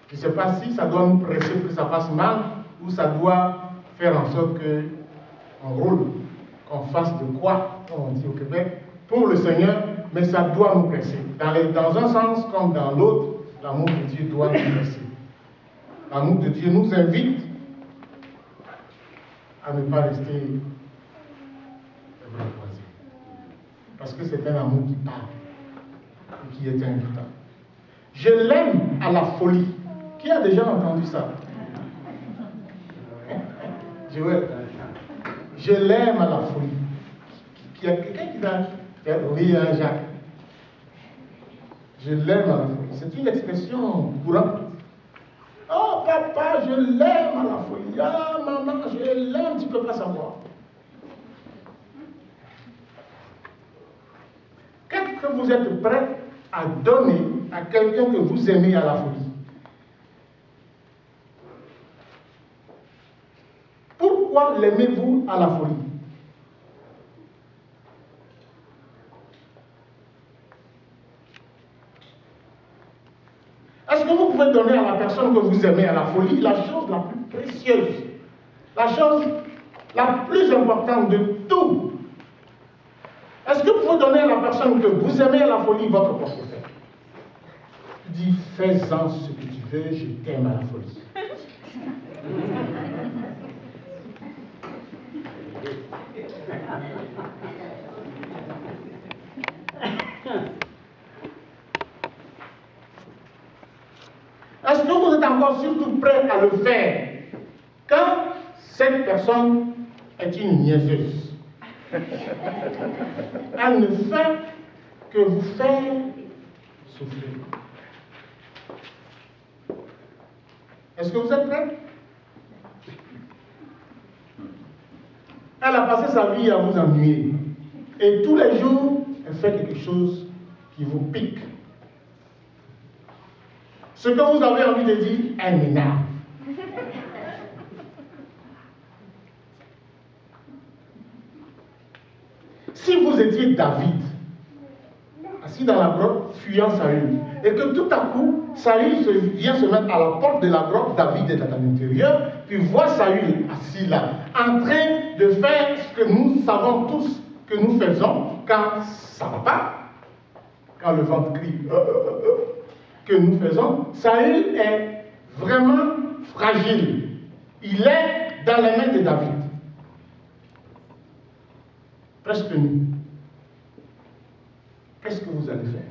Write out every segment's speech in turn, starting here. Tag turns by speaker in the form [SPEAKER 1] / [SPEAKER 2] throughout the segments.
[SPEAKER 1] Je ne sais pas si ça doit nous presser pour que ça fasse mal ou ça doit faire en sorte qu'on roule, qu'on fasse de quoi, comme on dit au Québec, pour le Seigneur, mais ça doit nous presser. Dans un sens comme dans l'autre, l'amour de Dieu doit nous presser. L'amour de Dieu nous invite à ne pas rester les bras croisés. Parce que c'est un amour qui parle et qui est invitant. Je l'aime à la folie. Qui a déjà entendu ça? Je l'aime à la folie. Il y a quelqu'un qui va dire oui, Jacques. Je l'aime à la folie. C'est une expression courante. Oh papa, je l'aime à la folie. Ah maman, je l'aime, tu ne peux pas savoir. Qu'est-ce que vous êtes prêt à donner à quelqu'un que vous aimez à la folie? Pourquoi l'aimez-vous à la folie? Est-ce que vous pouvez donner à la personne que vous aimez à la folie la chose la plus précieuse, la chose la plus importante de tout? Est-ce que vous pouvez donner à la personne que vous aimez à la folie votre portefeuille? Tu dis, fais-en ce que tu veux, je t'aime à la folie. Est-ce que vous êtes encore surtout prêt à le faire quand cette personne est une niaiseuse? Elle ne fait que vous faire souffrir. Est-ce que vous êtes prêts? Elle a passé sa vie à vous ennuyer. Et tous les jours, elle fait quelque chose qui vous pique. Ce que vous avez envie de dire, elle m'énerve. Si vous étiez David, assis dans la grotte, fuyant Saül, et que tout à coup, Saül vient se mettre à la porte de la grotte, David est à l'intérieur, puis voit Saül assis là, en train de faire ce que nous savons tous que nous faisons quand ça ne va pas, quand le ventre crie, que nous faisons. Saül est vraiment fragile. Il est dans les mains de David. Presque nu. Qu'est-ce que vous allez faire?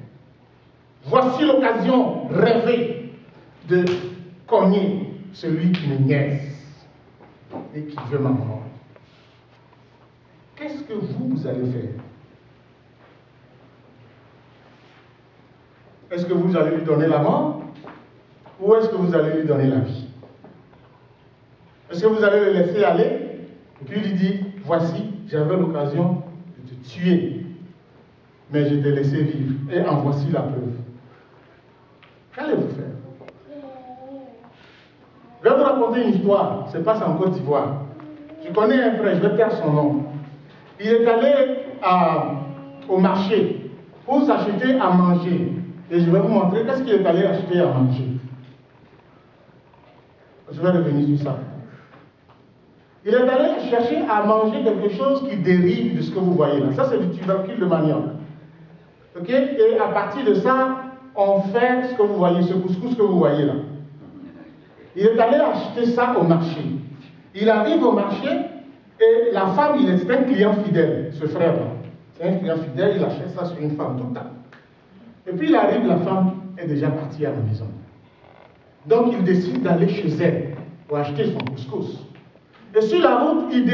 [SPEAKER 1] Voici l'occasion rêvée de cogner celui qui me niaise et qui veut ma mort. Qu'est-ce que vous allez faire? Est-ce que vous allez lui donner la mort ou est-ce que vous allez lui donner la vie? Est-ce que vous allez le laisser aller et puis lui dire, voici, j'avais l'occasion de te tuer, mais je t'ai laissé vivre et en voici la preuve. Qu'allez-vous faire? Je vais vous raconter une histoire, ça se passe en Côte d'Ivoire. Je connais un frère, je vais taire son nom. Il est allé au marché pour s'acheter à manger. Et je vais vous montrer qu'est-ce qu'il est allé acheter à manger. Je vais revenir sur ça. Il est allé chercher à manger quelque chose qui dérive de ce que vous voyez là. Ça, c'est du tubercule de manioc. Ok? Et à partir de ça, on fait ce que vous voyez, ce couscous que vous voyez là. Il est allé acheter ça au marché. Il arrive au marché et la femme, c'est un client fidèle, ce frère-là. C'est un client fidèle, il achète ça sur une femme tout le temps. Et puis il arrive, la femme est déjà partie à la maison. Donc il décide d'aller chez elle pour acheter son couscous. Et sur la route, il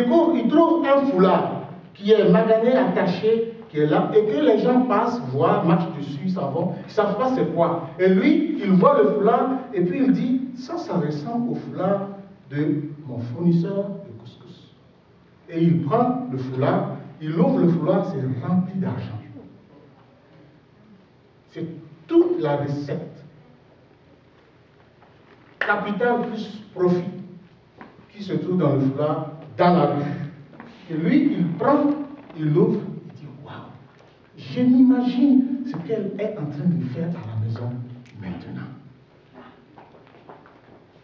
[SPEAKER 1] trouve un foulard qui est magané, attaché, qui est là, et que les gens passent, voient, marchent dessus, s'en vont, ils ne savent pas c'est quoi. Et lui, il voit le foulard, et puis il dit, ça ressemble au foulard de mon fournisseur de couscous. Et il prend le foulard, il ouvre le foulard, c'est rempli d'argent. C'est toute la recette. Capital plus profit qui se trouve dans le foulard, dans la rue. Et lui, il prend, il ouvre, il dit, waouh, je m'imagine ce qu'elle est en train de faire à la maison maintenant.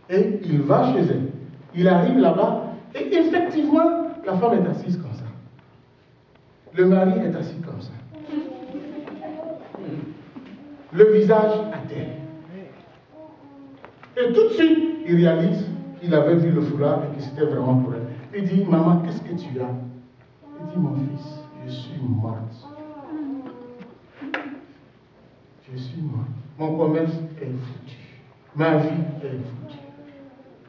[SPEAKER 1] Et il va chez elle. Il arrive là-bas, et effectivement, la femme est assise comme ça. Le mari est assis comme ça. Le visage à terre. Et tout de suite, il réalise qu'il avait vu le foulard et que c'était vraiment pour elle. Il dit, maman, qu'est-ce que tu as? Il dit, mon fils, je suis morte. Je suis morte. Mon commerce est foutu. Ma vie est foutue.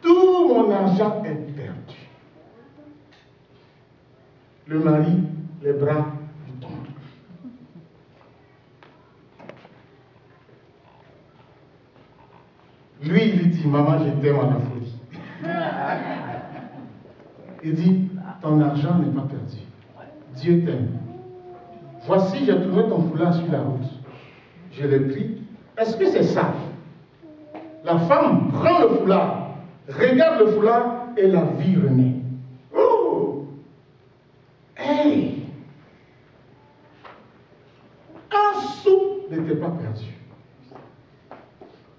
[SPEAKER 1] Tout mon argent est perdu. Le mari, les bras lui tombent. Lui, il lui dit, maman, je t'aime à la folie. Il dit, ton argent n'est pas perdu. Dieu t'aime. Voici, j'ai trouvé ton foulard sur la route. Je l'ai pris. Est-ce que c'est ça? La femme prend le foulard, regarde le foulard et la vie renaît. Oh! Hey! Un sou n'était pas perdu.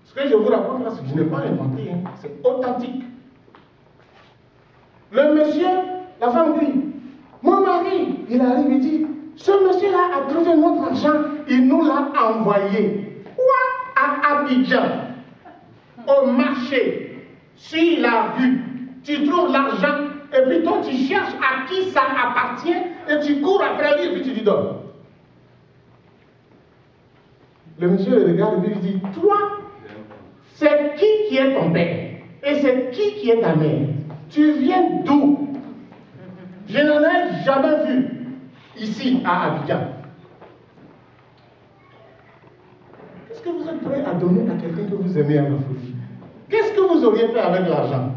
[SPEAKER 1] Ce que je vous raconte là, je n'ai pas inventé, hein. C'est authentique. Le monsieur, la femme dit, mon mari, il arrive et dit, ce monsieur-là a trouvé notre argent, il nous l'a envoyé. Quoi? À Abidjan, au marché, s'il a vu, tu trouves l'argent, et puis toi tu cherches à qui ça appartient, et tu cours après lui, et puis tu lui donnes. Le monsieur le regarde et lui dit, toi, c'est qui est ton père? Et c'est qui est ta mère? Tu viens d'où? Je n'en ai jamais vu ici à Abidjan. Qu'est-ce que vous êtes prêt à donner à quelqu'un que vous aimez à la folie? Qu'est-ce que vous auriez fait avec l'argent?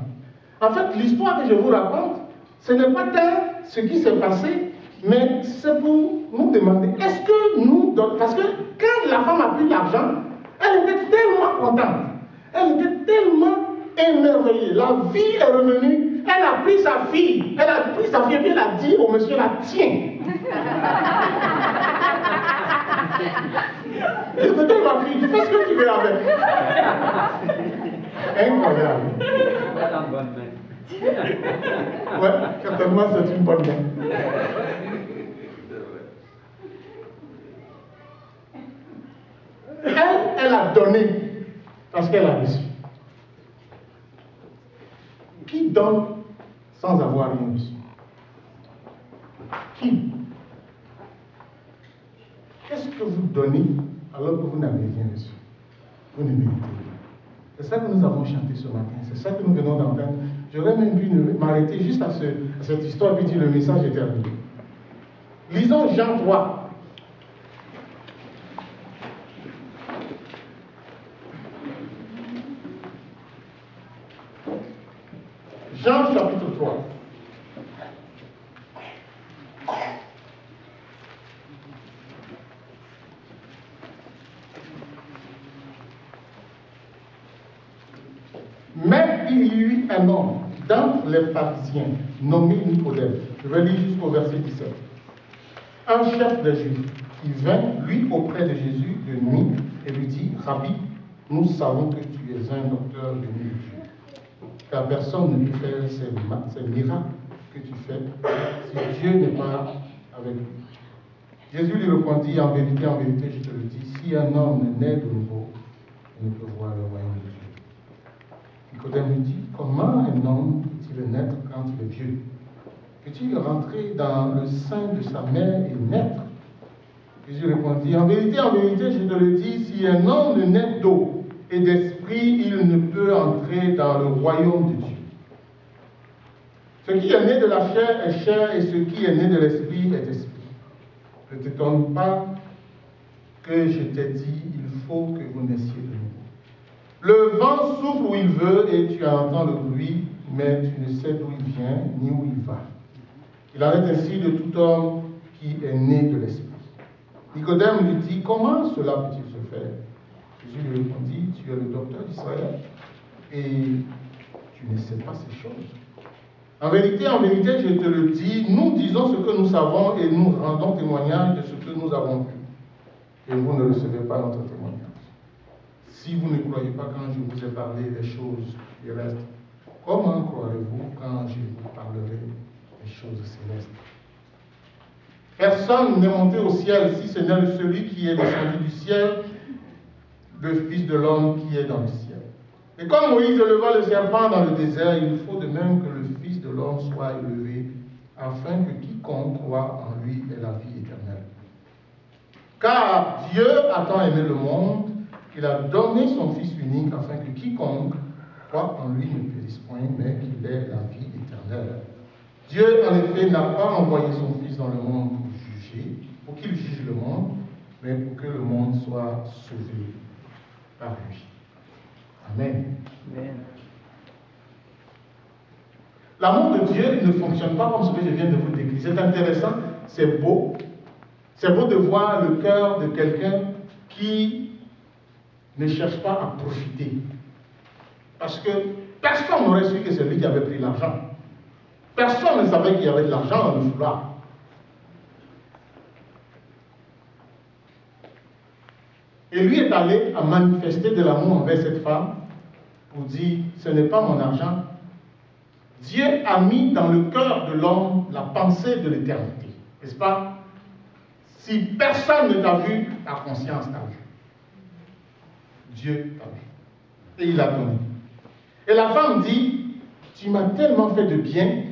[SPEAKER 1] En fait, l'histoire que je vous raconte, ce n'est pas tant ce qui s'est passé, mais c'est pour nous demander, est-ce que nous donnons... Parce que quand la femme a pris l'argent, elle était tellement contente, elle était tellement émerveillée, la vie est revenue, elle a pris sa fille, et puis elle a dit au monsieur là, tiens. Et peut-être ma fille, fais ce que tu veux avec. Incroyable. Ouais, certainement c'est une bonne main. Elle a donné parce qu'elle a reçu. Qui donne sans avoir rien reçu? Qui? Qu'est-ce que vous donnez alors que vous n'avez rien reçu? Vous ne méritez pas. C'est ça que nous avons chanté ce matin. C'est ça que nous venons d'entendre. J'aurais même pu m'arrêter juste à cette histoire et puis dire le message est terminé. Lisons Jean 3. Jean chapitre 3. Mais il y eut un homme d'entre les pharisiens nommé Nicodème. Je vais lire jusqu'au verset 17. Un chef des Juifs qui vint, lui, auprès de Jésus de nuit et lui dit, Rabbi, nous savons que tu es un docteur venu de Dieu, car personne ne peut faire ces miracles que tu fais si Dieu n'est pas avec lui. Jésus lui répondit, en vérité, je te le dis, si un homme naît de nouveau, il ne peut voir le royaume de Dieu. Nicodème lui dit, comment un homme peut-il naître quand il est vieux? Peut-il rentrer dans le sein de sa mère et naître? Jésus répondit, en vérité, je te le dis, si un homme ne naît d'eau et d'esprit, il ne peut entrer dans le royaume de Dieu. Ce qui est né de la chair est chair, et ce qui est né de l'esprit est esprit. Ne t'étonne pas que je t'ai dit, il faut que vous naissiez de nouveau. Le vent souffle où il veut et tu entends le bruit, mais tu ne sais d'où il vient ni où il va. Il en est ainsi de tout homme qui est né de l'esprit. Nicodème lui dit, comment cela peut-il se faire? Jésus lui répondit, tu es le docteur d'Israël et tu ne sais pas ces choses. En vérité, je te le dis, nous disons ce que nous savons et nous rendons témoignage de ce que nous avons vu. Et vous ne recevez pas notre témoignage. Si vous ne croyez pas quand je vous ai parlé des choses qui restent, comment croirez-vous quand je vous parlerai des choses célestes? Personne n'est monté au ciel si ce n'est celui qui est descendu du ciel, le Fils de l'homme qui est dans le ciel. Et comme Moïse éleva le serpent dans le désert, il faut de même que le Fils de l'homme soit élevé, afin que quiconque croit en lui ait la vie éternelle. Car Dieu a tant aimé le monde qu'il a donné son Fils unique, afin que quiconque croit en lui ne périsse point, mais qu'il ait la vie éternelle. Dieu, en effet, n'a pas envoyé son Fils dans le monde pour qu'il juge le monde, mais pour que le monde soit sauvé par lui. Amen.
[SPEAKER 2] Amen.
[SPEAKER 1] L'amour de Dieu ne fonctionne pas comme ce que je viens de vous décrire. C'est intéressant, c'est beau. C'est beau de voir le cœur de quelqu'un qui ne cherche pas à profiter. Parce que personne n'aurait su que c'est lui qui avait pris l'argent. Personne ne savait qu'il y avait de l'argent dans le foulard. Et lui est allé à manifester de l'amour envers cette femme pour dire, ce n'est pas mon argent. Dieu a mis dans le cœur de l'homme la pensée de l'éternité. N'est-ce pas? Si personne ne t'a vu, ta conscience t'a vu. Dieu t'a vu. Et il a donné. Et la femme dit, tu m'as tellement fait de bien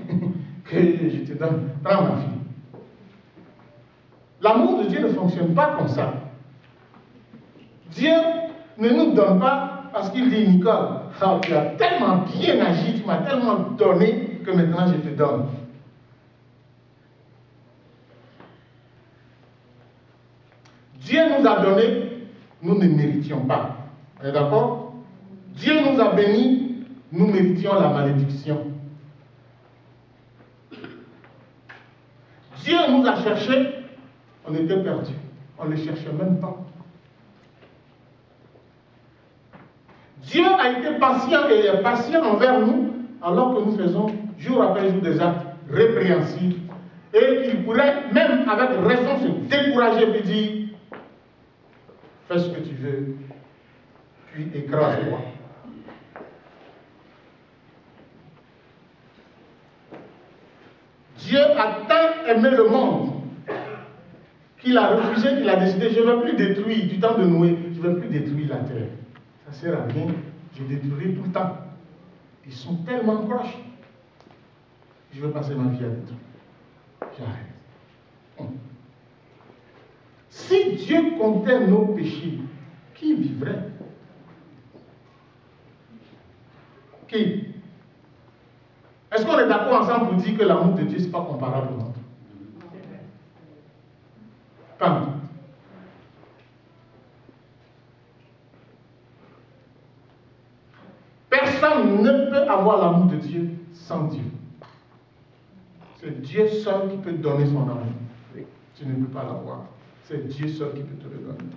[SPEAKER 1] que je te donne, prends ma fille. L'amour de Dieu ne fonctionne pas comme ça. Dieu ne nous donne pas parce qu'il dit, Nicole, tu as tellement bien agi, tu m'as tellement donné que maintenant je te donne. Dieu nous a donné, nous ne méritions pas. Vous êtes d'accord? Dieu nous a bénis, nous méritions la malédiction. Dieu nous a cherchés, on était perdus. On ne le cherchait même pas. Dieu a été patient et est patient envers nous, alors que nous faisons jour après jour des actes répréhensibles, et qu'il pourrait même avec raison se décourager et dire, fais ce que tu veux, puis écrase-moi. Dieu a tant aimé le monde qu'il a refusé, qu'il a décidé, je ne vais plus détruire, du temps de Noé, je ne vais plus détruire la terre. Ça ne sert à rien, je détruirai tout le temps. Ils sont tellement proches. Je vais passer ma vie à détruire. J'arrête. Si Dieu comptait nos péchés, qui vivrait? Qui? Est-ce qu'on est d'accord ensemble pour dire que l'amour de Dieu, ce n'est pas comparable au nôtre? Pas. Personne ne peut avoir l'amour de Dieu sans Dieu. C'est Dieu seul qui peut donner son amour. Tu ne peux pas l'avoir. C'est Dieu seul qui peut te le donner.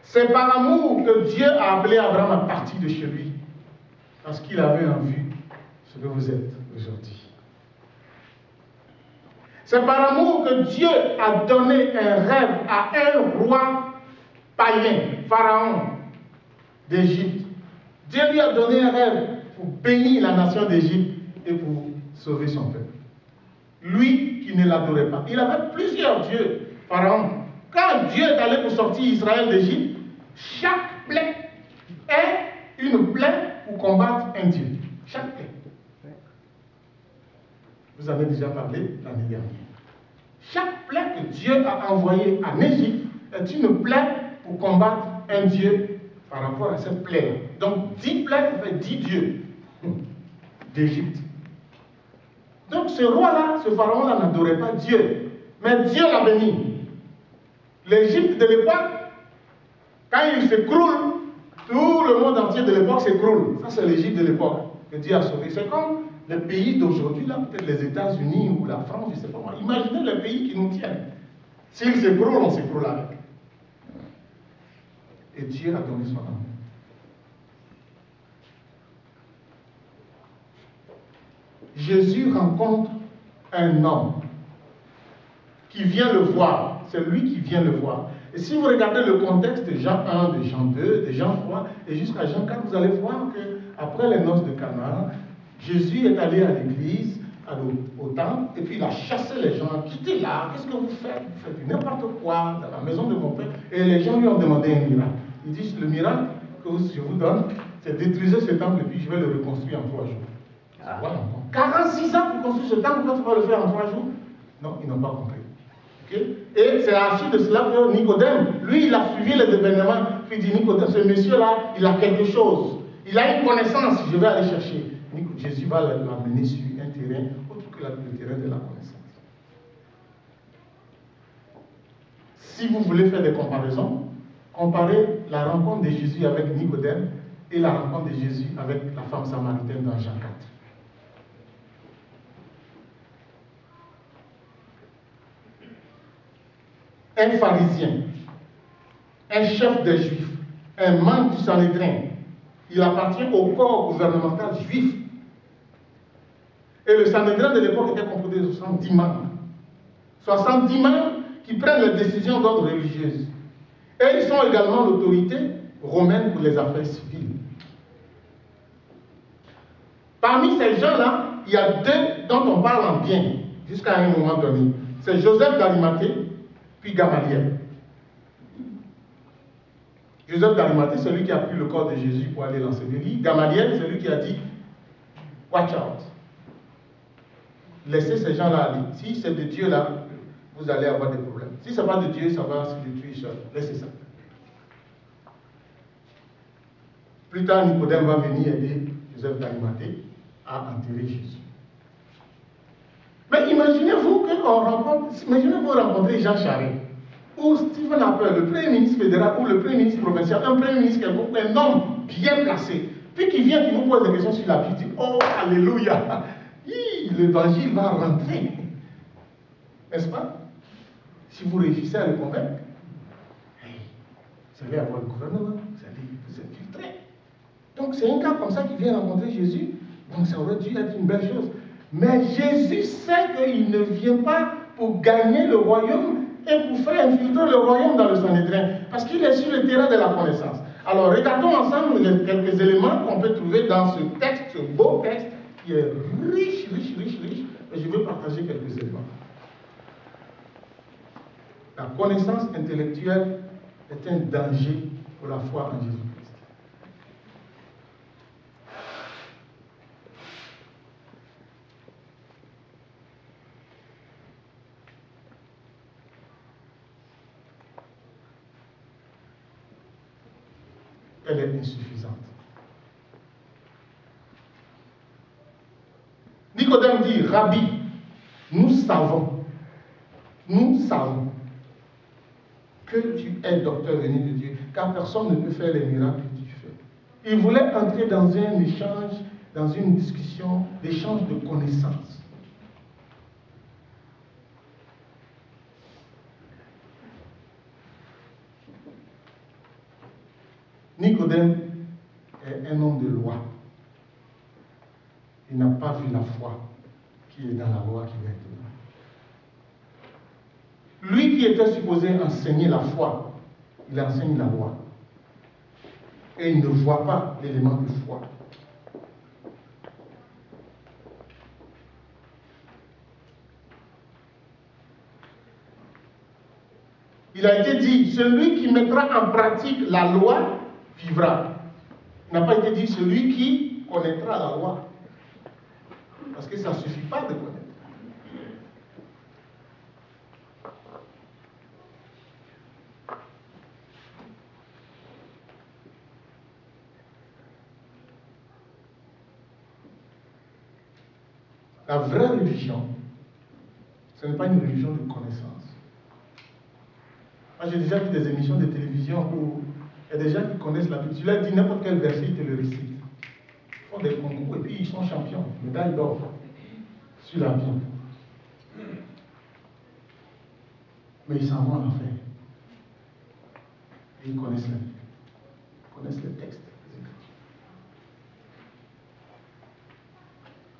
[SPEAKER 1] C'est par amour que Dieu a appelé Abraham à partir de chez lui. Parce qu'il avait en vue ce que vous êtes aujourd'hui. C'est par amour que Dieu a donné un rêve à un roi païen, Pharaon d'Égypte. Dieu lui a donné un rêve pour bénir la nation d'Égypte et pour sauver son peuple. Lui qui ne l'adorait pas. Il avait plusieurs dieux, Pharaon. Quand Dieu est allé pour sortir Israël d'Égypte, chaque plaie est une plaie pour combattre un dieu. Chaque plaie. Vous avez déjà parlé l'année dernière. Chaque plaie que Dieu a envoyée en Égypte est une plaie pour combattre un dieu par rapport à cette plaie. Donc 10 plaies, ça fait 10 dieux d'Égypte. Donc ce roi-là, ce pharaon-là n'adorait pas Dieu, mais Dieu l'a béni. L'Égypte de l'époque, quand il s'écroule, tout le monde entier de l'époque s'écroule. Ça, c'est l'Égypte de l'époque que Dieu a sauvé. C'est comme les pays d'aujourd'hui, là, peut-être les États-Unis ou la France, je ne sais pas moi. Imaginez les pays qui nous tiennent. S'ils s'écroulent, on s'écroule avec. Et Dieu a donné son amour. Jésus rencontre un homme qui vient le voir. C'est lui qui vient le voir. Et si vous regardez le contexte de Jean 1, de Jean 2, de Jean 3 et jusqu'à Jean 4, vous allez voir qu'après les noces de Cana, Jésus est allé à l'église, au temple, et puis il a chassé les gens, quittez là, qu'est-ce que vous faites? Vous faites n'importe quoi dans la maison de mon père. Et les gens lui ont demandé un miracle. Ils disent, le miracle que je vous donne, c'est détruire ce temple et puis je vais le reconstruire en 3 jours. Ah. Voilà. 46 ans pour construire ce temple, pourquoi tu vas le faire en 3 jours? Non, ils n'ont pas compris. Okay? Et c'est à la suite de cela que Nicodème, lui, il a suivi les événements, puis il dit, Nicodème, ce monsieur-là, il a quelque chose. Il a une connaissance, je vais aller chercher. Jésus va l'amener sur un terrain autre que le terrain de la connaissance. Si vous voulez faire des comparaisons, comparez la rencontre de Jésus avec Nicodème et la rencontre de Jésus avec la femme samaritaine dans Jean 4. Un pharisien, un chef des Juifs, un membre du Sanhédrin, il appartient au corps gouvernemental juif. Et le Sanhédrin de l'époque était composé de 70 membres. 70 membres qui prennent les décisions d'ordre religieuse. Et ils sont également l'autorité romaine pour les affaires civiles. Parmi ces gens-là, il y a deux dont on parle en bien, jusqu'à un moment donné. C'est Joseph d'Arimathée, puis Gamaliel. Joseph d'Arimathée, c'est lui qui a pris le corps de Jésus pour aller l'ensevelir. Gamaliel, c'est lui qui a dit, watch out. Laissez ces gens-là aller. Si c'est de Dieu là, vous allez avoir des problèmes. Si ce n'est pas de Dieu, ça va se détruire seul. Laissez ça. Plus tard, Nicodème va venir aider Joseph d'Arimathée à enterrer Jésus. Mais imaginez-vous vous rencontrez Jean Charest, ou Stephen Harper, le premier ministre fédéral, ou le premier ministre provincial, un premier ministre quelconque, un homme bien placé, puis qui vient, qui vous pose des questions sur la vie, dit, oh, alléluia, l'évangile va rentrer. N'est-ce pas? Si vous réussissez à le convaincre, vous allez avoir le gouvernement, vous allez vous infiltrer. Donc c'est un gars comme ça qui vient rencontrer Jésus, donc ça aurait dû être une belle chose. Mais Jésus sait qu'il ne vient pas pour gagner le royaume et pour faire infiltrer le royaume dans le Sanhédrin, parce qu'il est sur le terrain de la connaissance. Alors regardons ensemble quelques éléments qu'on peut trouver dans ce texte, ce beau texte, qui est riche, et je vais partager quelques éléments. La connaissance intellectuelle est un danger pour la foi en Jésus-Christ. Elle est insuffisante. Nicodème dit, Rabbi, nous savons que tu es docteur venu de Dieu, car personne ne peut faire les miracles que tu fais. Il voulait entrer dans un échange, dans une discussion, d'échange de connaissances. Nicodème est un homme de loi. Il n'a pas vu la foi qui est dans la loi qui va être là. Lui qui était supposé enseigner la foi, il enseigne la loi. Et il ne voit pas l'élément de foi. Il a été dit, celui qui mettra en pratique la loi vivra. Il n'a pas été dit celui qui connaîtra la loi. Parce que ça ne suffit pas de connaître. La vraie religion, ce n'est pas une religion de connaissance. Moi, j'ai déjà vu des émissions de télévision où il y a des gens qui connaissent la Bible. Tu leur dis n'importe quel verset, ils te le récitent. Ils font des concours et puis ils sont champions, médaille d'or sur la Bible. Mais ils s'en vont à l'enfer. Et ils connaissent la Bible. Ils connaissent les textes.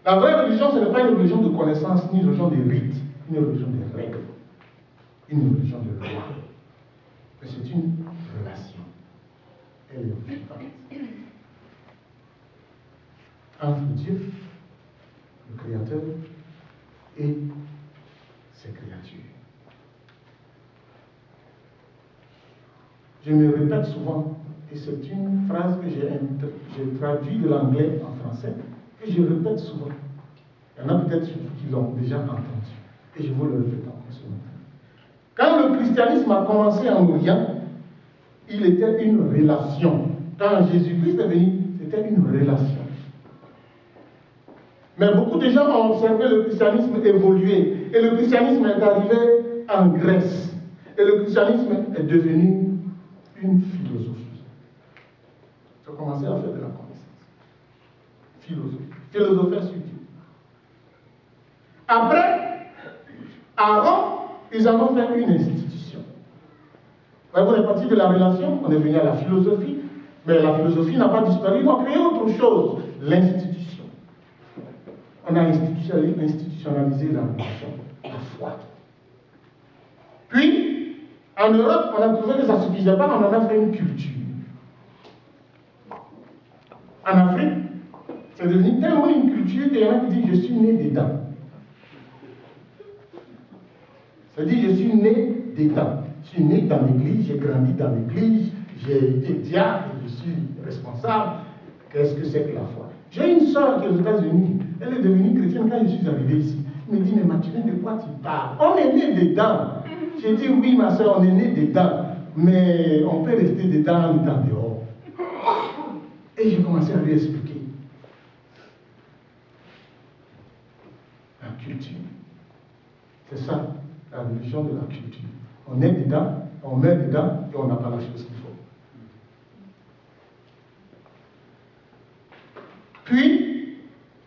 [SPEAKER 1] La vraie religion, ce n'est pas une religion de connaissance, ni une religion de rites, ni une religion de règles, ni une religion de loi. mais c'est une relation. Elle est vivante. Entre Dieu, le Créateur, et ses créatures. Je me répète souvent, et c'est une phrase que j'ai traduite de l'anglais en français, que je répète souvent. Il y en a peut-être qui l'ont déjà entendu, et je vous le répète encore ce matin. Quand le christianisme a commencé en Orient, il était une relation. Quand Jésus-Christ est venu, c'était une relation. Mais beaucoup de gens ont observé le christianisme évoluer. Et le christianisme est arrivé en Grèce. Et le christianisme est devenu une philosophie. Ils ont commencé à faire de la connaissance. Philosophie. Philosopher sur Dieu. Après, à Rome, ils en ont fait une institution. On est parti de la relation, on est venu à la philosophie. Mais la philosophie n'a pas disparu. Ils ont créé autre chose, l'institution. On a institutionnalisé la religion, la foi. Puis, en Europe, on a trouvé que ça ne suffisait pas, on en a fait une culture. En Afrique, c'est devenu tellement une culture qu'il y en a qui disent je suis né dedans. Ça dit je suis né dedans. Je suis né dans l'église, j'ai grandi dans l'église, j'ai été diacre, je suis responsable. Qu'est-ce que c'est que la foi? J'ai une soeur qui est aux États-Unis. Elle est devenue chrétienne quand je suis arrivé ici. Elle me dit, mais Mathieu, de quoi tu parles? On est né dedans. J'ai dit, oui, ma soeur, on est né dedans. Mais on peut rester dedans en étant dehors. Et j'ai commencé à lui expliquer. La culture. C'est ça, la religion de la culture. On est dedans, on met dedans et on n'a pas la chose qu'il faut. Puis,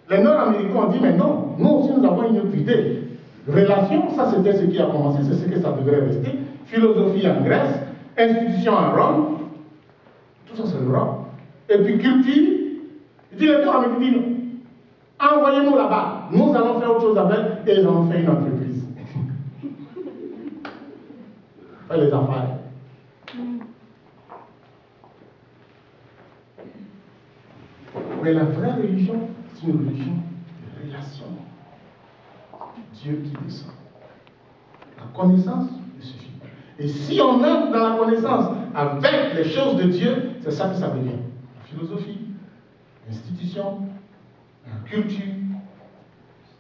[SPEAKER 1] les Nord-Américains ont dit, mais non, nous aussi nous avons une autre idée. Relation, ça c'était ce qui a commencé, c'est ce que ça devrait rester. Philosophie en Grèce, institution en Rome, tout ça c'est l'Europe. Et puis culture, il dit les Nord-Américains disent non. Envoyez-nous là-bas, nous allons faire autre chose avec, et ils ont fait une entreprise. Faire les affaires. Mais la vraie religion, c'est une religion de relation. Dieu qui descend. La connaissance ne suffit pas. Et si on entre dans la connaissance avec les choses de Dieu, c'est ça que ça devient. La philosophie, l'institution, la culture,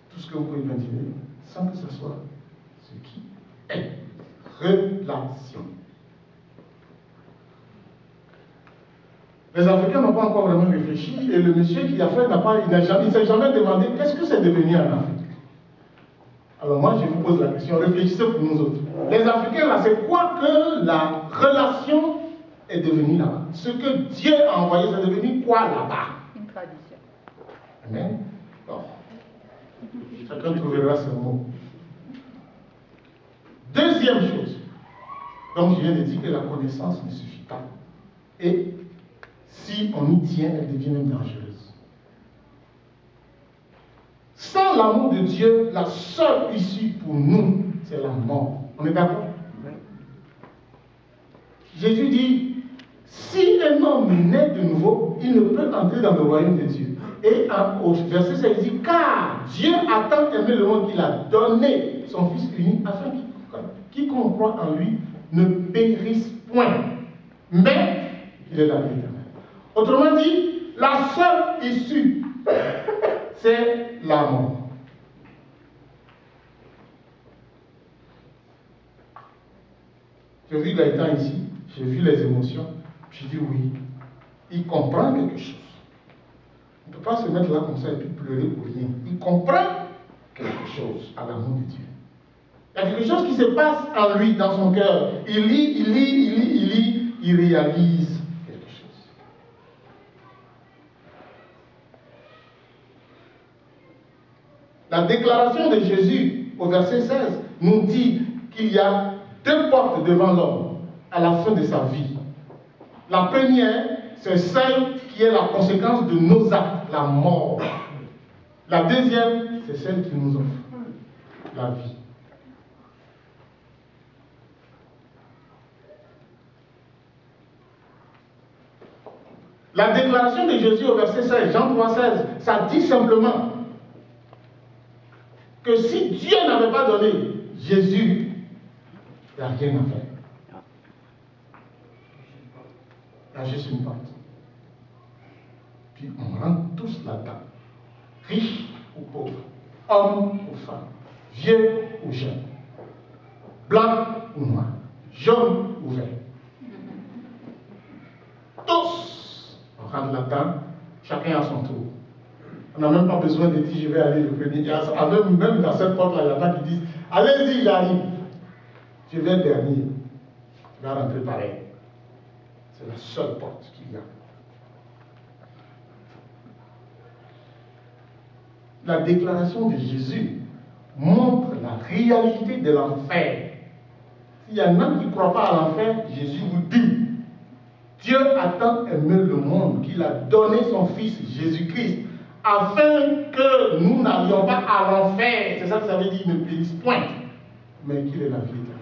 [SPEAKER 1] tout ce que vous pouvez imaginer, sans que ce soit ce qui est relation. Les Africains n'ont pas encore vraiment réfléchi et le monsieur qui a fait il ne s'est jamais demandé qu'est-ce que c'est devenu en Afrique. Alors moi je vous pose la question, réfléchissez pour nous autres. Les Africains là, c'est quoi que la relation est devenue là-bas? Ce que Dieu a envoyé, c'est devenu quoi là-bas?
[SPEAKER 2] Une tradition.
[SPEAKER 1] Amen. Bon. Chacun trouvera ce mot. Deuxième chose. Donc je viens de dire que la connaissance ne suffit pas. Et si on y tient, elle devient même dangereuse. Sans l'amour de Dieu, la seule issue pour nous, c'est la mort. On est d'accord? Jésus dit, si un homme naît de nouveau, il ne peut entrer dans le royaume de Dieu. Et au verset 16, il dit, car Dieu a tant aimé le monde qu'il a donné son Fils unique, afin quiconque croit en lui ne périsse point, mais qu'il ait la vie éternelle. Autrement dit, la seule issue, c'est la mort. J'ai vu Gaëtan ici, j'ai vu les émotions, j'ai dit oui, il comprend quelque chose. On ne peut pas se mettre là comme ça et puis pleurer pour rien. Il comprend quelque chose à l'amour de Dieu. Il y a quelque chose qui se passe en lui, dans son cœur. Il lit, il réalise quelque chose. La déclaration de Jésus au verset 16 nous dit qu'il y a deux portes devant l'homme à la fin de sa vie. La première, c'est celle qui est la conséquence de nos actes, la mort. La deuxième, c'est celle qui nous offre la vie. La déclaration de Jésus au verset 16, Jean 3, 16, ça dit simplement que si Dieu n'avait pas donné Jésus, il n'y a rien à faire. Il y a juste une porte. Puis on rentre tous là-dedans. Riche ou pauvre, homme ou femme, vieux ou jeune, blanc ou noir, jaune ou vert. Tous, on rentre là-dedans, chacun à son tour. On n'a même pas besoin de dire je vais aller le premier. Même dans cette porte-là, il y en a qui disent allez-y, j'arrive. Je vais le dernier. Tu vas rentrer pareil. C'est la seule porte qu'il y a. La déclaration de Jésus montre la réalité de l'enfer. S'il y en a qui ne croient pas à l'enfer, Jésus vous dit Dieu a tant aimé le monde qu'il a donné son Fils Jésus-Christ afin que nous n'allions pas à l'enfer. C'est ça que ça veut dire, ne périsse point, mais qu'il ait la vie éternelle.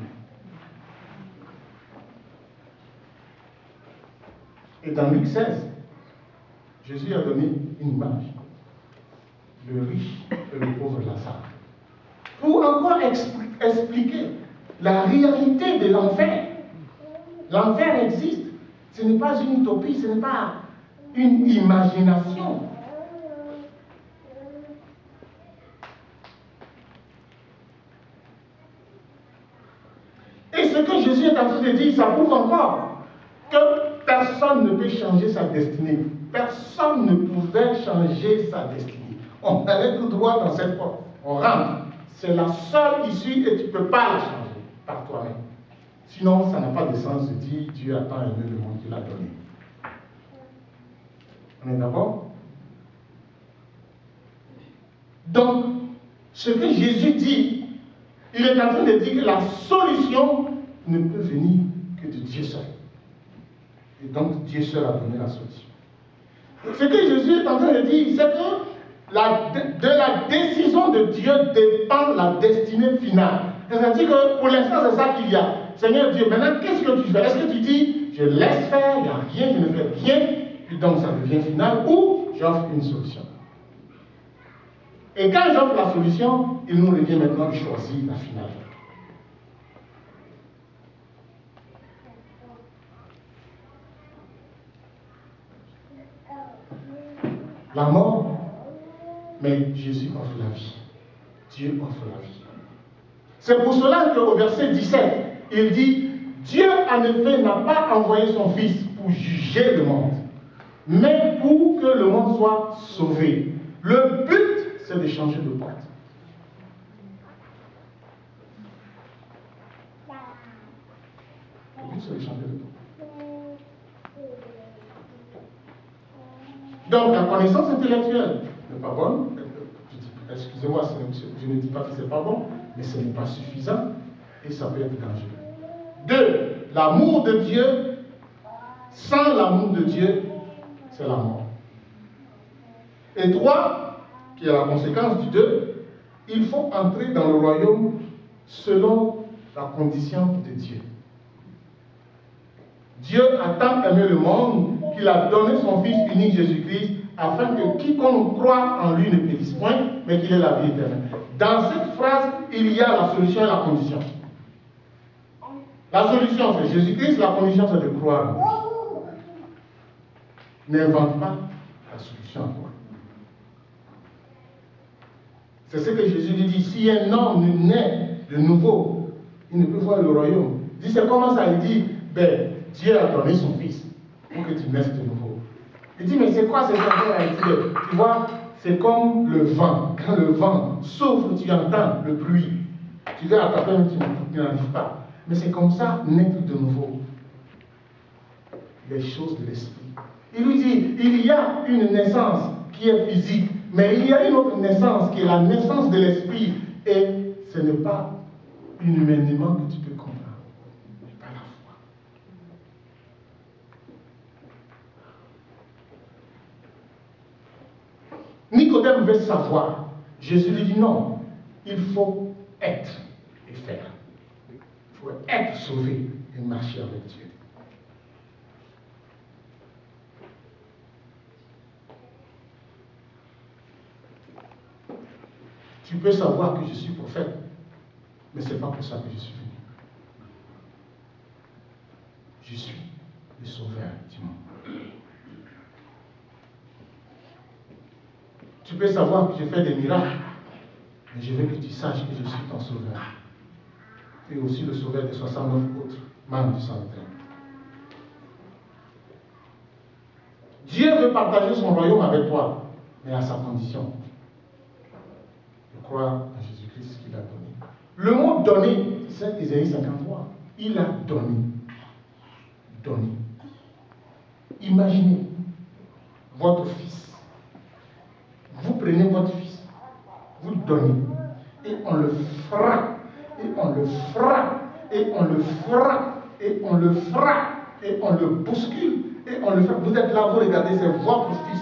[SPEAKER 1] Et dans Luc 16, Jésus a donné une image. Le riche et le pauvre Lazare. Pour encore expliquer la réalité de l'enfer. L'enfer existe. Ce n'est pas une utopie, ce n'est pas une imagination. Et ce que Jésus est en train de dire, ça prouve encore que personne ne peut changer sa destinée. Personne ne pouvait changer sa destinée. On allait tout droit dans cette porte. On rentre. C'est la seule issue et tu ne peux pas la changer par toi-même. Sinon, ça n'a pas de sens de dire Dieu a tant aimé le monde qu'il a donné. On est d'accord? Donc, ce que Jésus dit, il est en train de dire que la solution ne peut venir que de Dieu seul. Et donc, Dieu seul a donné la solution. Ce que Jésus est en train de dire, c'est que de la décision de Dieu dépend la destinée finale. C'est-à-dire que pour l'instant, c'est ça qu'il y a. Seigneur Dieu, maintenant, qu'est-ce que tu fais? Est-ce que tu dis, je laisse faire, il n'y a rien, je ne fais rien, puis donc ça devient final, ou j'offre une solution? Et quand j'offre la solution, il nous revient maintenant de choisir la finale. La mort, mais Jésus offre la vie. Dieu offre la vie. C'est pour cela qu'au verset 17, il dit, Dieu en effet n'a pas envoyé son Fils pour juger le monde, mais pour que le monde soit sauvé. Le but, c'est de changer de porte. Le but, c'est de changer de porte. Donc, la connaissance intellectuelle n'est pas bonne. Excusez-moi, je ne dis pas que ce n'est pas bon, mais ce n'est pas suffisant et ça peut être dangereux. 2. L'amour de Dieu, sans l'amour de Dieu, c'est la mort. Et 3, qui est la conséquence du 2, il faut entrer dans le royaume selon la condition de Dieu. Dieu a tant aimé le monde qu'il a donné son Fils unique Jésus-Christ afin que quiconque croit en lui ne périsse point, mais qu'il ait la vie éternelle. Dans cette phrase, il y a la solution et la condition. La solution, c'est Jésus-Christ, la condition, c'est de croire en lui. N'invente pas la solution à toi. C'est ce que Jésus lui dit. Si un homme naît de nouveau, il ne peut voir le royaume. Il dit, c'est comment ça? Il dit, ben, Dieu a donné son Fils pour que tu naisses de nouveau. Il dit, mais c'est quoi cette affaire? Il dit, tu vois, c'est comme le vent. Quand le vent souffle, tu entends le bruit. Tu veux attraper, mais tu n'arrives pas. Mais c'est comme ça, naître de nouveau. Les choses de l'esprit. Il lui dit, il y a une naissance qui est physique, mais il y a une autre naissance qui est la naissance de l'esprit. Et ce n'est pas humainement que tu peux comprendre. Mais par la foi. Nicodème veut savoir. Jésus lui dit non. Il faut être et faire. Il faut être sauvé et marcher avec Dieu. Tu peux savoir que je suis prophète, mais ce n'est pas pour ça que je suis venu. Je suis le sauveur du monde. Tu peux savoir que je fais des miracles, mais je veux que tu saches que je suis ton sauveur. Et aussi le sauveur des 69 autres membres du Sanhédrin. Dieu veut partager son royaume avec toi, mais à sa condition. De croire en Jésus-Christ qu'il a donné. Le mot donner, c'est Ésaïe 53. Il a donné. Donné. Imaginez votre fils. Vous prenez votre fils, vous le donnez, et on le frappe, et on le frappe, et on le frappe, et on le frappe, et on le bouscule, et on le frappe. Vous êtes là, vous regardez, c'est votre fils.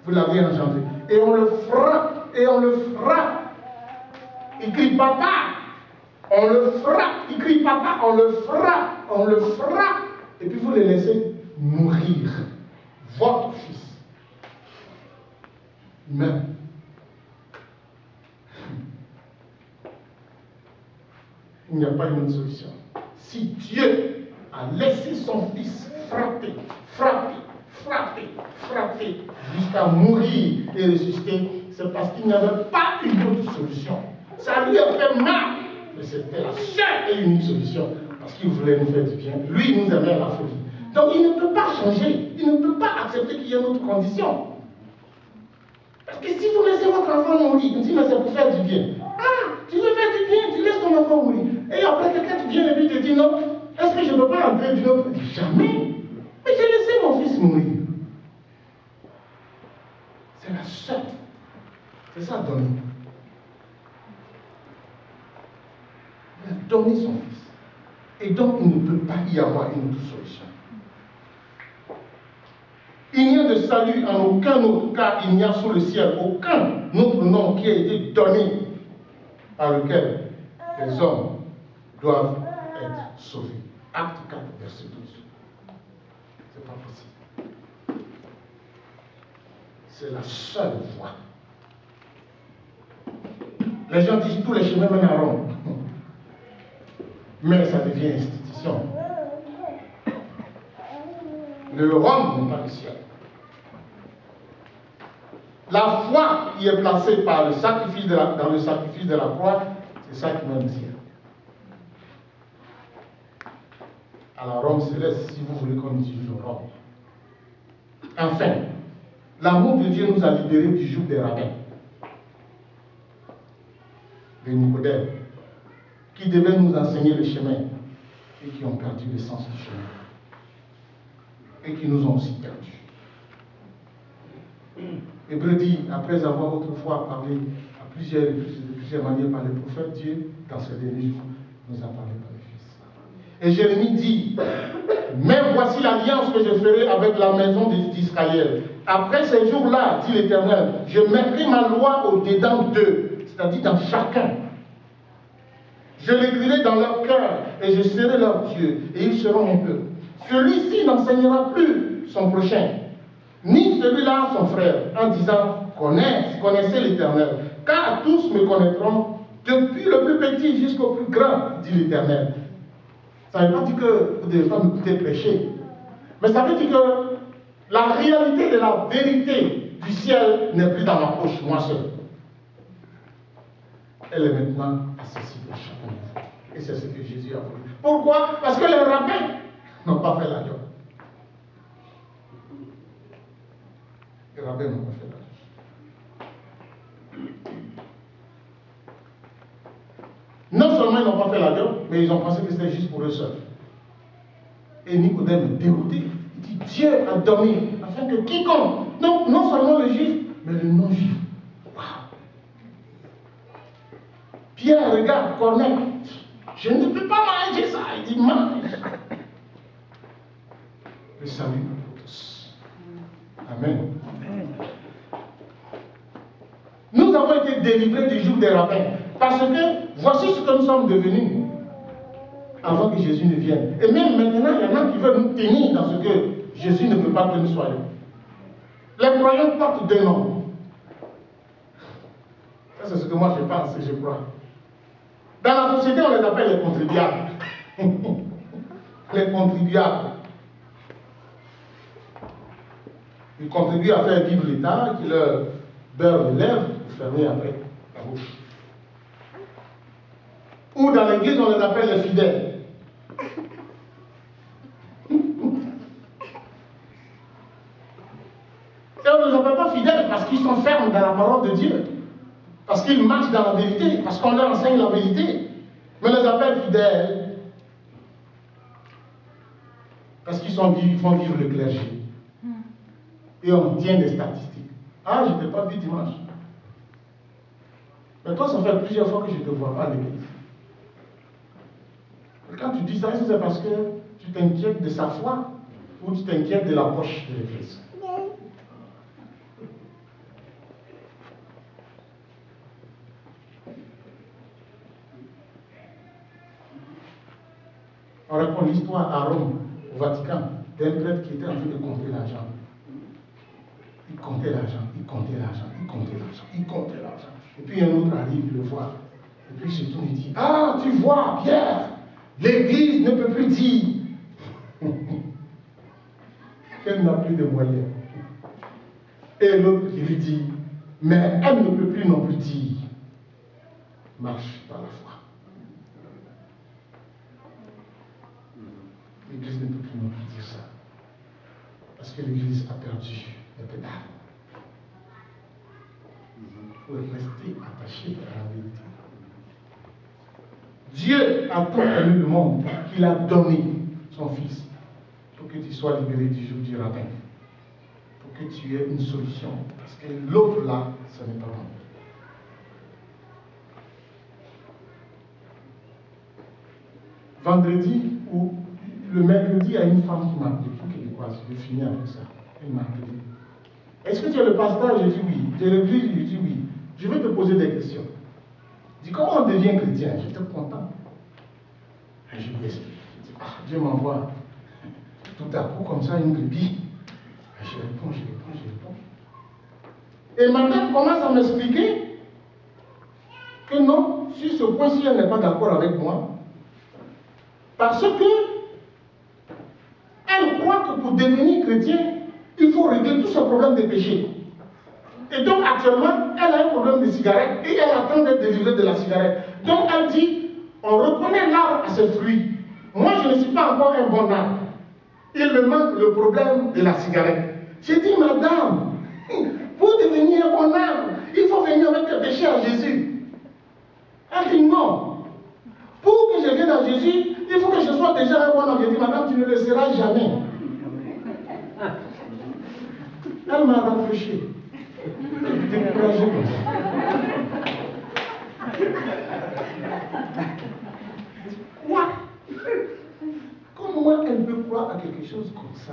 [SPEAKER 1] Vous l'avez engendré. Et on le frappe, et on le frappe. Il crie papa, on le frappe. Il crie papa, on le frappe, on le frappe. Et puis vous le laissez mourir. Votre fils. Mais il n'y a pas une autre solution. Si Dieu a laissé son fils frapper, frapper, frapper, frapper, jusqu'à mourir et ressusciter, c'est parce qu'il n'y avait pas une autre solution. Ça lui a fait mal, mais c'était la seule et unique solution, parce qu'il voulait nous faire du bien. Lui, il nous aimait à la folie. Donc il ne peut pas changer, il ne peut pas accepter qu'il y ait une autre condition. Parce que si vous laissez votre enfant mourir, vous dites, mais c'est pour faire du bien. Ah, tu veux faire du bien, tu laisses ton enfant mourir. Et après, quelqu'un te vient et puis te dit, non, est-ce que je ne peux pas entrer d'une autre? Jamais. Mais j'ai laissé mon fils mourir. C'est la seule. C'est ça, donner. Il a donné son fils. Et donc, il ne peut pas y avoir une autre solution. Il n'y a de salut en aucun autre, car il n'y a sous le ciel aucun autre nom qui a été donné par lequel les hommes doivent être sauvés. Acte 4, verset 12. C'est pas possible. C'est la seule voie. Les gens disent tous les chemins mènent à Rome. Mais ça devient institution. Le Rome n'est pas le ciel. La foi qui est placée par le sacrifice dans le sacrifice de la croix, c'est ça qui mène au ciel. À la Rome céleste, si vous voulez qu'on utilise le Rome. Enfin, l'amour de Dieu nous a libérés du joug des rabbins, de Nicodème, qui devaient nous enseigner le chemin et qui ont perdu le sens du chemin. Et qui nous ont aussi perdus. Hébreu dit, après avoir autrefois parlé de plusieurs manières par les prophètes, Dieu, dans ce dernier jour, nous a parlé par le Fils. Et Jérémie dit, mais voici l'alliance que je ferai avec la maison d'Israël. Après ces jours-là, dit l'Éternel, je mettrai ma loi au-dedans d'eux, c'est-à-dire dans chacun. Je l'écrirai dans leur cœur et je serai leur Dieu, et ils seront mon peuple. Celui-ci n'enseignera plus son prochain, ni celui-là son frère, en disant, connaissez l'Éternel, car tous me connaîtront, depuis le plus petit jusqu'au plus grand, dit l'Éternel. Ça ne veut pas dire que vous ne devez pas m'écouter prêcher, mais ça veut dire que la réalité de la vérité du ciel n'est plus dans ma poche, moi seul. Elle est maintenant accessible à chacun de vous. Et c'est ce que Jésus a voulu. Pourquoi? Parce que les rabbins n'ont pas fait la job. Les rabbins n'ont pas fait la job. Non seulement ils n'ont pas fait la job, mais ils ont pensé que c'était juste pour eux seuls. Et Nicodème est dégoûté. Il dit, Dieu a donné afin que quiconque, non seulement le juif, mais le non-juif. Wow. Pierre regarde Corneille. Je ne peux pas manger ça. Il dit, mange. Le salut pour tous. Amen. Nous avons été délivrés du joug des rabbins. Parce que voici ce que nous sommes devenus avant que Jésus ne vienne. Et même maintenant, il y en a qui veulent nous tenir dans ce que Jésus ne veut pas que nous soyons. Les croyants portent deux noms. Ça, c'est ce que moi je pense et je crois. Dans la société, on les appelle les contribuables. Les contribuables. Ils contribuent à faire vivre l'État, qui leur beurre les lèvres pour fermer après la bouche. Ou dans l'église, on les appelle les fidèles. Et on ne les appelle pas fidèles parce qu'ils sont fermes dans la parole de Dieu. Parce qu'ils marchent dans la vérité, parce qu'on leur enseigne la vérité. Mais on les appelle fidèles parce qu'ils font vivre le clergé. Et on tient des statistiques. Ah, je ne t'ai pas vu dimanche. Mais toi, ça fait plusieurs fois que je ne te vois pas à l'église. Quand tu dis ça, c'est parce que tu t'inquiètes de sa foi ou tu t'inquiètes de la poche de l'église. On raconte l'histoire à Rome, au Vatican, d'un prêtre qui était en train de compter l'argent. Il comptait l'argent, il comptait l'argent, il comptait l'argent, il comptait l'argent. Et puis un autre arrive, le voit. Et puis il se tourne et dit, ah, tu vois, Pierre, l'église ne peut plus dire qu'elle n'a plus de moyens. Et l'autre qui lui dit, mais elle ne peut plus non plus dire, marche par la foi. L'église ne peut plus non plus dire ça. Parce que l'église a perdu les pédales. Il faut rester attaché à la vérité. Dieu a tant aimé le monde qu'il a donné son Fils pour que tu sois libéré du jour du rabbin. Pour que tu aies une solution. Parce que l'autre là, ce n'est pas bon. Vendredi ou le mercredi, il y a une femme qui m'a appelé. Il faut qu'elle croise. Je vais finir avec ça. Elle m'a appelé. Est-ce que tu es le pasteur? J'ai dit oui. Tu es l'église? J'ai dit oui. Je vais te poser des questions. Je dis, comment on devient chrétien? J'étais content. Et je lui explique. Je dis, ah, Dieu m'envoie tout à coup comme ça une brebis. Et je réponds. Et madame commence à m'expliquer que non, sur ce point-ci, elle n'est pas d'accord avec moi. Parce que elle croit que pour devenir chrétien, il faut régler tous ces problèmes de péché. Et donc actuellement, elle a un problème de cigarette et elle attend d'être délivrée de la cigarette. Donc elle dit, on reconnaît l'arbre à ses fruits. Moi, je ne suis pas encore un bon arbre. Il me manque le problème de la cigarette. J'ai dit, madame, pour devenir un bon arbre, il faut venir avec tes péchés à Jésus. Elle dit non. Pour que je vienne à Jésus, il faut que je sois déjà un bon arbre. J'ai dit, madame, tu ne le seras jamais. Elle m'a rafraîchi. Découragé comme ça. Quoi? Comment elle peut croire à quelque chose comme ça?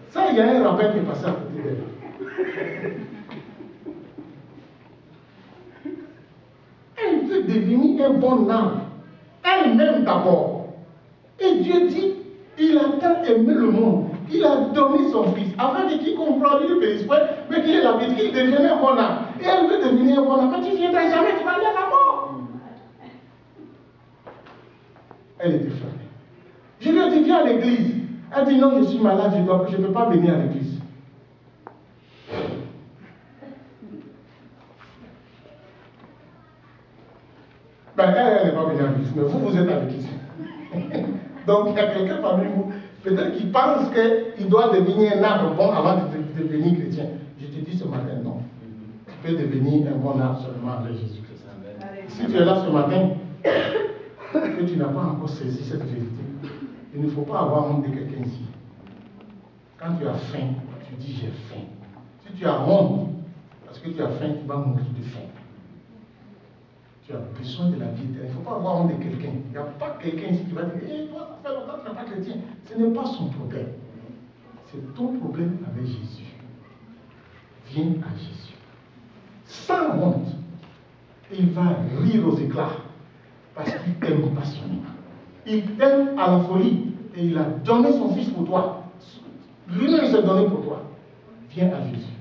[SPEAKER 1] Ça, il y a un rabbin qui est passé à côté d'elle. Elle veut devenir un bon âme. Elle-même d'abord. Et Dieu dit, il a tant aimé le monde. Il a donné son Fils, afin de qui comprend lui le périsse, mais qu'il est la vie, qu'il devienne un bon âme. Et elle veut devenir un bon âme, mais tu ne viendras jamais, tu vas aller à la mort. Elle était fermée. Je lui ai dit, viens à l'église. Elle dit, non, je suis malade, je ne peux pas venir à l'église. Ben, elle n'est pas venue à l'église, mais vous êtes à l'église. Donc, il y a quelqu'un parmi vous, peut-être qui pense qu'il doit devenir un arbre bon avant de devenir chrétien. Je te dis ce matin, non. Tu peux devenir un bon arbre seulement avec Jésus-Christ. Si tu es là ce matin, que tu n'as pas encore saisi cette vérité, il ne faut pas avoir honte de quelqu'un ici. Quand tu as faim, tu dis j'ai faim. Si tu as honte, parce que tu as faim, tu vas mourir de faim. Tu as besoin de la vie éternelle. Il ne faut pas avoir honte de quelqu'un. Il n'y a pas quelqu'un ici qui va dire, hey, toi, ça fait longtemps que tu n'es pas chrétien. Ce n'est pas son problème. C'est ton problème avec Jésus. Viens à Jésus. Sans honte. Il va rire aux éclats. Parce qu'il t'aime passionnément. Il t'aime à la folie. Et il a donné son Fils pour toi. Lui-même s'est donné pour toi. Viens à Jésus.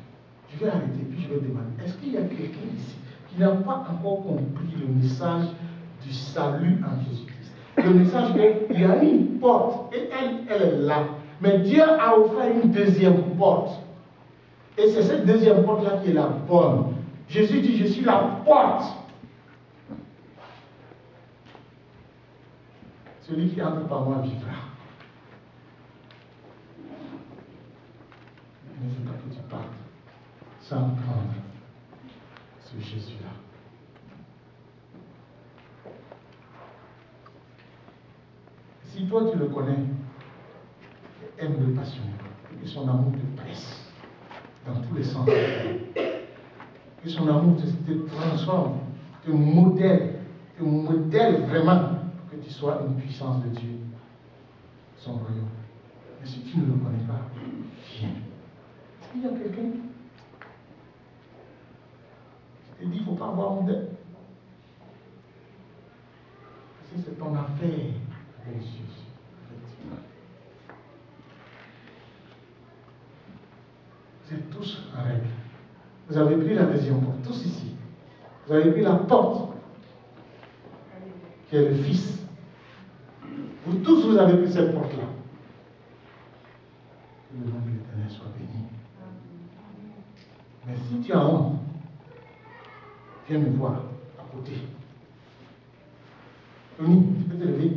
[SPEAKER 1] Je vais arrêter, puis je vais demander, est-ce qu'il y a quelqu'un ici qui n'a pas encore compris le message du salut en Jésus-Christ. Le message qu'il y a une porte, et elle est là. Mais Dieu a offert une deuxième porte. Et c'est cette deuxième porte-là qui est la bonne. Jésus dit, je suis la porte. Celui qui entre par moi vivra. Il ne faut pas que tu partes sans prendre ce Jésus-là. Si toi tu le connais, aime le passionner, que son amour te presse dans tous les sens, que son amour te transforme, te modèle vraiment pour que tu sois une puissance de Dieu, son royaume. Mais si tu ne le connais pas, viens. Est-ce qu'il y a quelqu'un? Je te dis, il ne faut pas avoir honte. Parce que c'est ton affaire avec Jésus. Vous êtes tous en règle. Vous avez pris la deuxième porte, tous ici. Vous avez pris la porte, qui est le Fils. Vous tous, vous avez pris cette porte-là. Que le nom de l'Éternel soit béni. Mais si tu as honte, viens me voir à côté. Tony, tu peux te lever.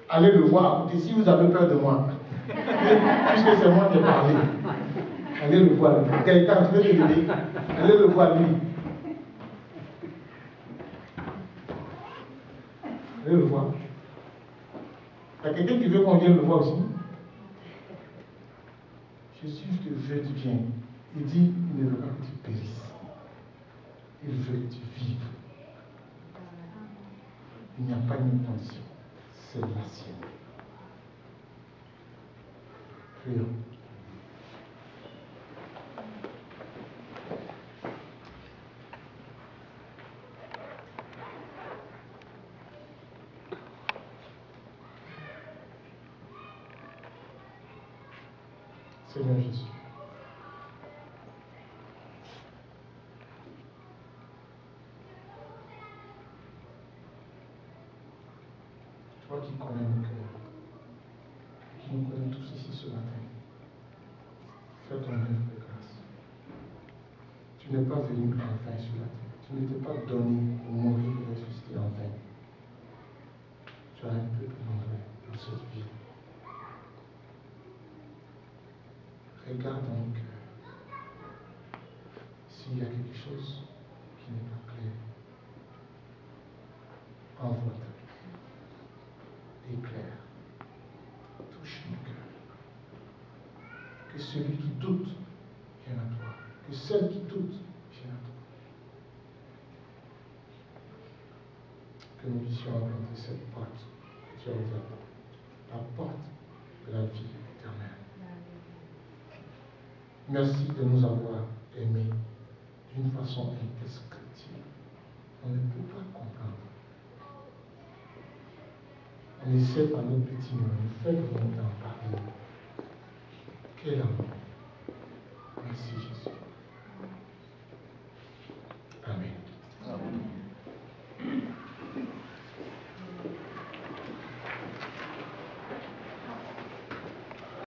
[SPEAKER 1] Allez le voir à côté si vous avez peur de moi. Puisque c'est moi qui ai parlé. Allez le voir. Gaëtan, tu peux te lever. Allez le voir lui. Allez le voir. Il y a quelqu'un qui veut qu'on vienne le voir aussi. Jésus te veut du bien. Il dit, il ne veut pas que tu périsses. Il veut que tu vives. Il n'y a pas une condition. C'est la sienne. Prions. Seigneur Jésus. Toi qui connais nos cœurs, qui nous connais tous ici ce matin, fais ton œuvre de grâce. Tu n'es pas venu en vain sur la terre. Tu ne t'es pas donné pour mourir et ressusciter en vain. Tu as un peuple nombreux dans cette vie. Regarde dans nos cœurs. S'il y a quelque chose qui n'est pas clair, envoie-toi. Éclaire. Touche nos cœurs. Que celui qui doute vienne à toi. Que celle qui doute vienne à toi. Que nous puissions rencontrer cette porte que tu as ouverte. La porte de la vie éternelle. Merci de nous avoir aimés d'une façon indescriptible. On ne peut pas comprendre. On essaie par notre petit nom, on fait vraiment d'en parler. Quel amour.